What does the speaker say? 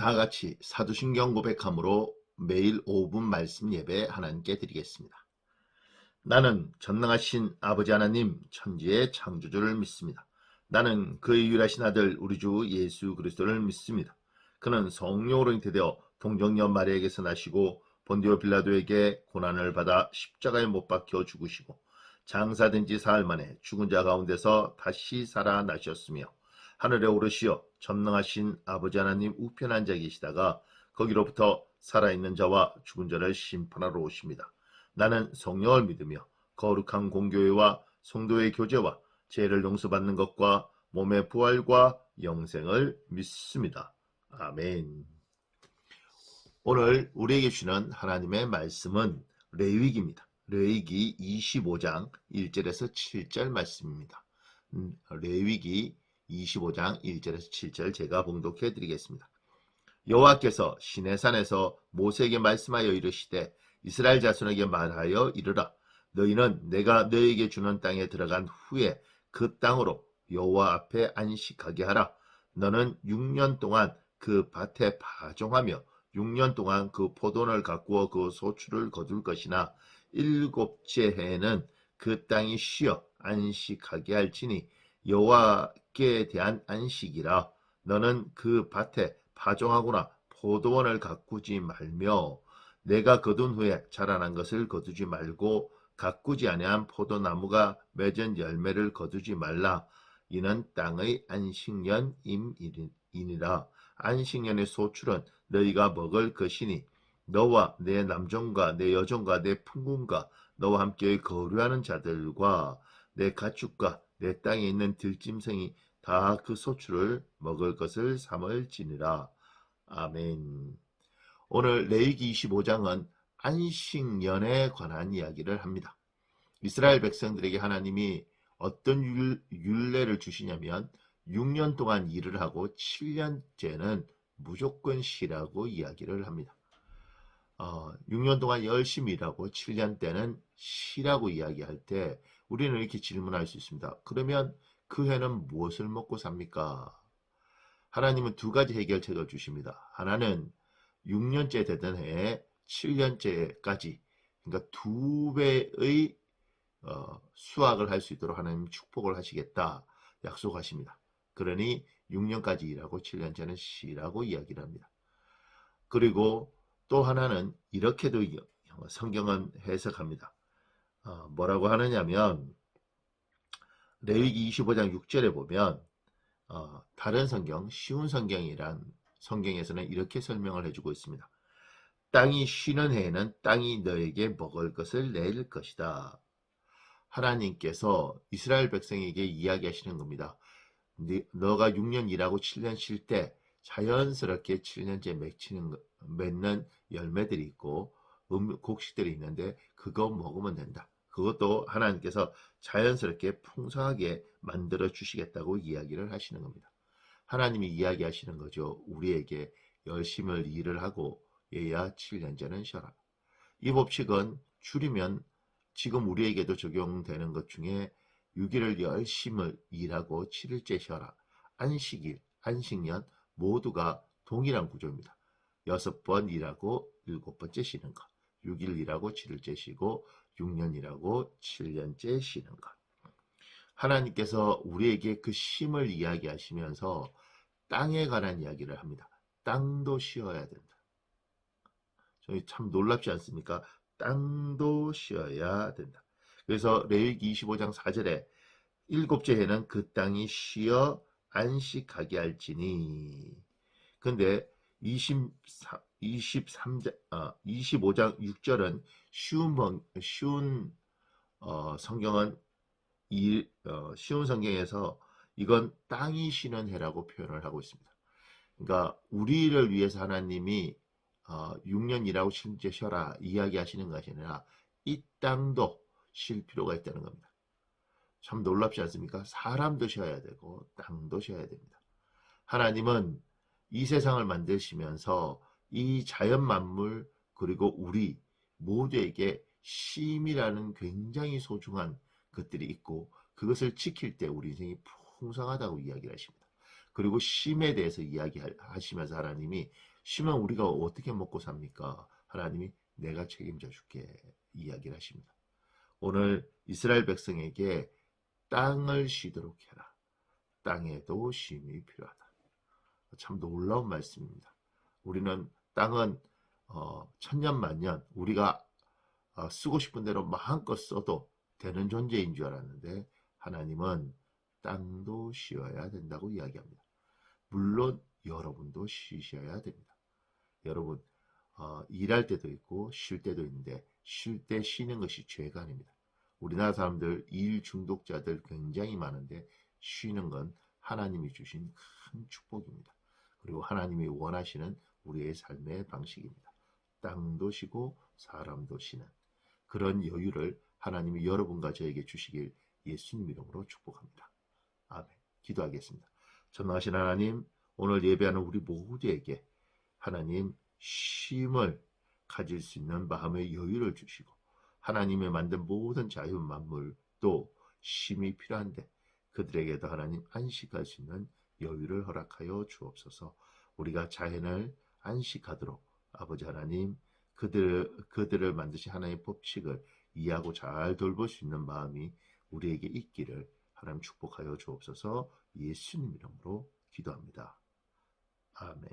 다 같이 사도신경 고백함으로 매일 5분 말씀 예배 하나님께 드리겠습니다. 나는 전능하신 아버지 하나님 천지의 창조주를 믿습니다. 나는 그의 유일하신 아들 우리 주 예수 그리스도를 믿습니다. 그는 성령으로 잉태되어 동정녀 마리아에게서 나시고 본디오 빌라도에게 고난을 받아 십자가에 못 박혀 죽으시고 장사된 지 사흘 만에 죽은 자 가운데서 다시 살아나셨으며 하늘에 오르시어 전능하신 아버지 하나님 우편에 앉아 계시다가 거기로부터 살아있는 자와 죽은 자를 심판하러 오십니다. 나는 성령을 믿으며 거룩한 공교회와 성도의 교제와 죄를 용서받는 것과 몸의 부활과 영생을 믿습니다. 아멘. 오늘 우리에게 주시는 하나님의 말씀은 레위기입니다. 레위기 25장 1절에서 7절 말씀입니다. 레위기 25장 1절에서 7절 제가 봉독해 드리겠습니다. 여호와께서 시내산에서 모세에게 말씀하여 이르시되 이스라엘 자손에게 말하여 이르라. 너희는 내가 너희에게 주는 땅에 들어간 후에 그 땅으로 여호와 앞에 안식하게 하라. 너는 6년 동안 그 밭에 파종하며 6년 동안 그 포도원을 가꾸어 그 소출을 거둘 것이나 일곱째 해에는 그 땅이 쉬어 안식하게 할지니 여호와께 대한 안식이라. 너는 그 밭에 파종하거나 포도원을 가꾸지 말며 내가 거둔 후에 자라난 것을 거두지 말고 가꾸지 아니한 포도나무가 맺은 열매를 거두지 말라. 이는 땅의 안식년임이니라. 안식년의 소출은 너희가 먹을 것이니 너와 내 남종과 내 여종과 내 품군과 너와 함께 거류하는 자들과 내 가축과 내 땅에 있는 들짐승이 다 그 소출을 먹을 것을 삼을지니라. 아멘. 오늘 레위기 25장은 안식년에 관한 이야기를 합니다. 이스라엘 백성들에게 하나님이 어떤 율례를 주시냐면 6년 동안 일을 하고 7년째는 무조건 쉬라고 이야기를 합니다. 6년 동안 열심히 일하고 7년 때는 쉬라고 이야기할 때 우리는 이렇게 질문할 수 있습니다. 그러면 그 해는 무엇을 먹고 삽니까? 하나님은 두 가지 해결책을 주십니다. 하나는 6년째 되던 해에 7년째까지 그러니까 2배의 수확을 할 수 있도록 하나님 축복을 하시겠다 약속하십니다. 그러니 6년까지 일하고 7년째는 쉬라고 이야기를 합니다. 그리고 또 하나는 이렇게도 성경은 해석합니다. 뭐라고 하느냐면 레위기 25장 6절에 보면 다른 성경, 쉬운 성경이란 성경에서는 이렇게 설명을 해주고 있습니다. 땅이 쉬는 해에는 땅이 너에게 먹을 것을 낼 것이다. 하나님께서 이스라엘 백성에게 이야기하시는 겁니다. 너가 6년 일하고 7년 쉴 때 자연스럽게 7년째 맺는 열매들이 있고 곡식들이 있는데 그거 먹으면 된다. 그것도 하나님께서 자연스럽게 풍성하게 만들어 주시겠다고 이야기를 하시는 겁니다. 하나님이 이야기하시는 거죠. 우리에게 열심히 일을 하고 얘야 7년째는 쉬어라. 이 법칙은 줄이면 지금 우리에게도 적용되는 것 중에 6일을 열심히 일하고 7일째 쉬어라. 안식일, 안식년 모두가 동일한 구조입니다. 6번 일하고 7번째 쉬는 것. 6일 일하고 7일째 쉬고 6년 일하고 7년째 쉬는 것. 하나님께서 우리에게 그 쉼을 이야기하시면서 땅에 관한 이야기를 합니다. 땅도 쉬어야 된다. 저희 참 놀랍지 않습니까? 땅도 쉬어야 된다. 그래서 레위기 25장 4절에 일곱째 해는 그 땅이 쉬어 안식하게 할지니. 근데 25장 6절은 쉬운 성경은 쉬운 성경에서 이건 땅이 쉬는 해라고 표현을 하고 있습니다. 그러니까 우리를 위해서 하나님이 6년 일하고 7년째 쉬어라 이야기하시는 것이 아니라 이 땅도 쉴 필요가 있다는 겁니다. 참 놀랍지 않습니까? 사람도 쉬어야 되고 땅도 쉬어야 됩니다. 하나님은 이 세상을 만드시면서 이 자연 만물 그리고 우리 모두에게 쉼이라는 굉장히 소중한 것들이 있고 그것을 지킬 때 우리 인생이 풍성하다고 이야기를 하십니다. 그리고 쉼에 대해서 이야기하시면서 하나님이 쉬면 우리가 어떻게 먹고 삽니까? 하나님이 내가 책임져 줄게 이야기를 하십니다. 오늘 이스라엘 백성에게 땅을 쉬도록 해라. 땅에도 쉼이 필요하다. 참 놀라운 말씀입니다. 우리는 땅은 천년만년 우리가 쓰고 싶은 대로 마음껏 써도 되는 존재인 줄 알았는데 하나님은 땅도 쉬어야 된다고 이야기합니다. 물론 여러분도 쉬셔야 됩니다. 여러분 일할 때도 있고 쉴 때도 있는데 쉴 때 쉬는 것이 죄가 아닙니다. 우리나라 사람들 일 중독자들 굉장히 많은데 쉬는 건 하나님이 주신 큰 축복입니다. 그리고 하나님이 원하시는 우리의 삶의 방식입니다. 땅도 쉬고 사람도 쉬는 그런 여유를 하나님이 여러분과 저에게 주시길 예수님 이름으로 축복합니다. 아멘. 기도하겠습니다. 전능하신 하나님, 오늘 예배하는 우리 모두에게 하나님 쉼을 가질 수 있는 마음의 여유를 주시고 하나님의 만든 모든 자연 만물도 쉼이 필요한데 그들에게도 하나님 안식할 수 있는 여유를 허락하여 주옵소서. 우리가 자연을 안식하도록 아버지 하나님 그들을 만드신 하나님의 법칙을 이해하고 잘 돌볼 수 있는 마음이 우리에게 있기를 하나님 축복하여 주옵소서. 예수님 이름으로 기도합니다. 아멘.